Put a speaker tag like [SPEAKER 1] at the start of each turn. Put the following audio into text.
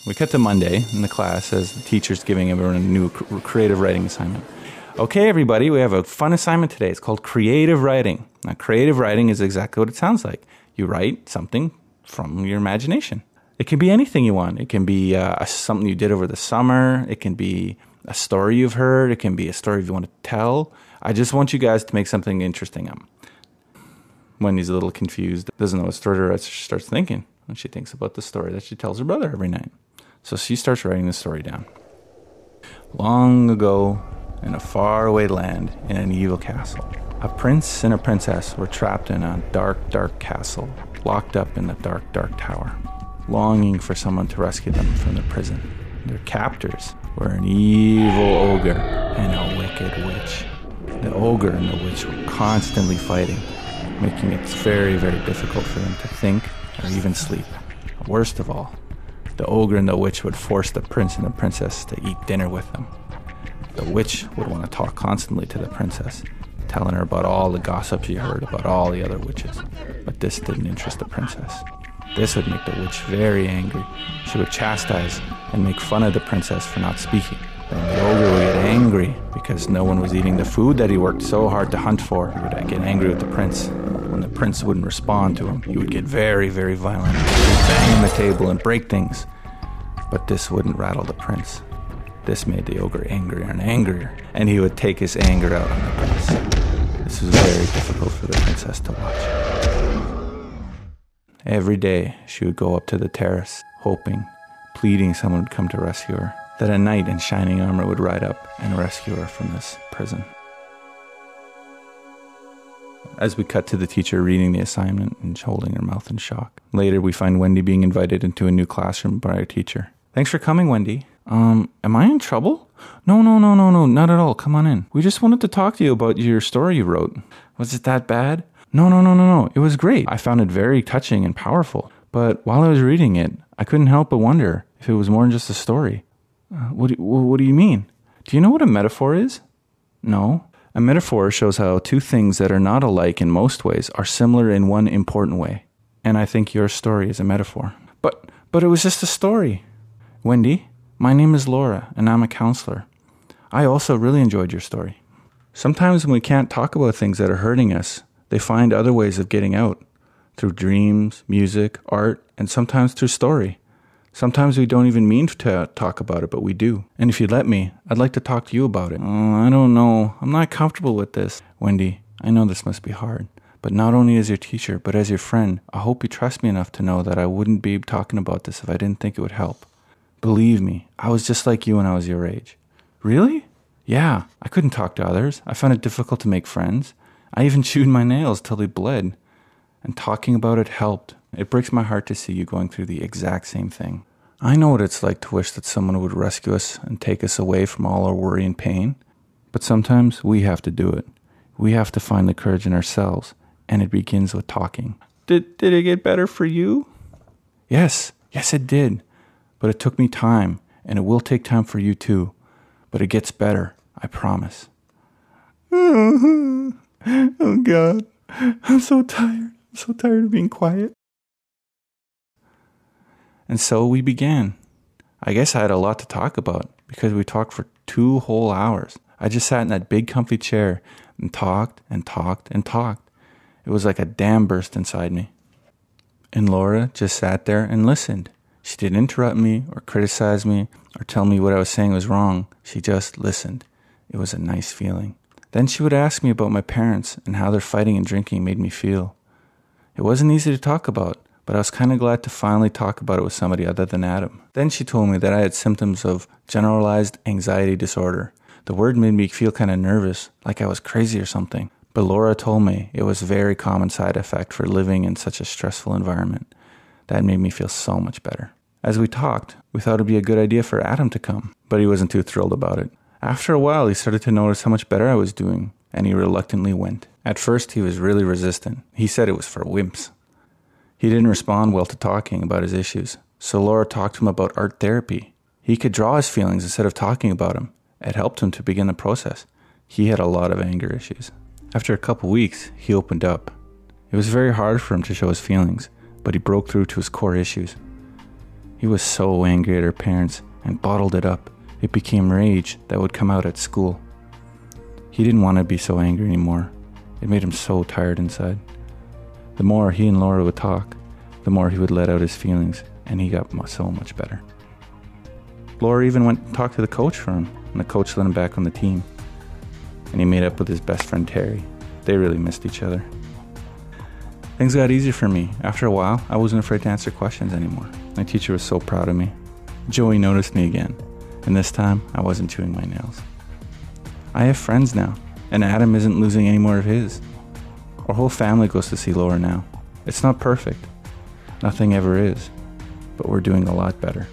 [SPEAKER 1] We cut to Monday in the class as the teacher's giving everyone a new creative writing assignment. Okay, everybody, we have a fun assignment today. It's called creative writing. Now, creative writing is exactly what it sounds like. You write something from your imagination. It can be anything you want. It can be something you did over the summer. It can be a story you've heard. It can be a story you want to tell. I just want you guys to make something interesting up. Wendy's a little confused, doesn't know what story to write, so she starts thinking. And she thinks about the story that she tells her brother every night. So she starts writing the story down. Long ago, in a faraway land, in an evil castle, a prince and a princess were trapped in a dark, dark castle, locked up in the dark, dark tower, longing for someone to rescue them from their prison. Their captors were an evil ogre and a wicked witch. The ogre and the witch were constantly fighting, making it very, very difficult for them to think or even sleep. Worst of all, the ogre and the witch would force the prince and the princess to eat dinner with them. The witch would want to talk constantly to the princess, telling her about all the gossip she heard about all the other witches. But this didn't interest the princess. This would make the witch very angry. She would chastise and make fun of the princess for not speaking. Then the ogre would get angry because no one was eating the food that he worked so hard to hunt for. He would get angry with the prince. When the prince wouldn't respond to him, he would get very, very violent. He would bang the table and break things. But this wouldn't rattle the prince. This made the ogre angrier and angrier, and he would take his anger out on the prince. This was very difficult for the princess to watch. Every day, she would go up to the terrace, hoping, pleading someone would come to rescue her, that a knight in shining armor would ride up and rescue her from this prison. As we cut to the teacher reading the assignment and holding her mouth in shock. Later, we find Wendy being invited into a new classroom by our teacher. Thanks for coming, Wendy. Am I in trouble? No, not at all. Come on in. We just wanted to talk to you about your story you wrote. Was it that bad? No. It was great. I found it very touching and powerful. But while I was reading it, I couldn't help but wonder if it was more than just a story. What do you mean? Do you know what a metaphor is? No. A metaphor shows how two things that are not alike in most ways are similar in one important way. And I think your story is a metaphor. But it was just a story. Wendy, my name is Laura, and I'm a counselor. I also really enjoyed your story. Sometimes when we can't talk about things that are hurting us, they find other ways of getting out. Through dreams, music, art, and sometimes through story. Sometimes we don't even mean to talk about it, but we do. And if you'd let me, I'd like to talk to you about it. I don't know. I'm not comfortable with this. Wendy, I know this must be hard. But not only as your teacher, but as your friend, I hope you trust me enough to know that I wouldn't be talking about this if I didn't think it would help. Believe me, I was just like you when I was your age. Really? Yeah, I couldn't talk to others. I found it difficult to make friends. I even chewed my nails till they bled. And talking about it helped. It breaks my heart to see you going through the exact same thing. I know what it's like to wish that someone would rescue us and take us away from all our worry and pain. But sometimes we have to do it. We have to find the courage in ourselves, and it begins with talking. Did it get better for you? Yes, it did. But it took me time, and it will take time for you too. But it gets better, I promise. Oh God, I'm so tired. I'm so tired of being quiet. And so we began. I guess I had a lot to talk about because we talked for 2 whole hours. I just sat in that big comfy chair and talked and talked and talked. It was like a dam burst inside me. And Laura just sat there and listened. She didn't interrupt me or criticize me or tell me what I was saying was wrong. She just listened. It was a nice feeling. Then she would ask me about my parents and how their fighting and drinking made me feel. It wasn't easy to talk about, but I was kind of glad to finally talk about it with somebody other than Adam. Then she told me that I had symptoms of generalized anxiety disorder. The word made me feel kind of nervous, like I was crazy or something. But Laura told me it was a very common side effect for living in such a stressful environment. That made me feel so much better. As we talked, we thought it'd be a good idea for Adam to come, but he wasn't too thrilled about it. After a while, he started to notice how much better I was doing, and he reluctantly went. At first, he was really resistant. He said it was for wimps. He didn't respond well to talking about his issues, so Laura talked to him about art therapy. He could draw his feelings instead of talking about them. It helped him to begin the process. He had a lot of anger issues. After a couple weeks, he opened up. It was very hard for him to show his feelings, but he broke through to his core issues. He was so angry at her parents and bottled it up. It became rage that would come out at school. He didn't want to be so angry anymore. It made him so tired inside. The more he and Laura would talk, the more he would let out his feelings, and he got so much better. Laura even went and talked to the coach for him, and the coach let him back on the team. And he made up with his best friend Terry. They really missed each other. Things got easier for me. After a while, I wasn't afraid to answer questions anymore. My teacher was so proud of me. Joey noticed me again, and this time I wasn't chewing my nails. I have friends now, and Adam isn't losing any more of his. Our whole family goes to see Laura now. It's not perfect. Nothing ever is, but we're doing a lot better.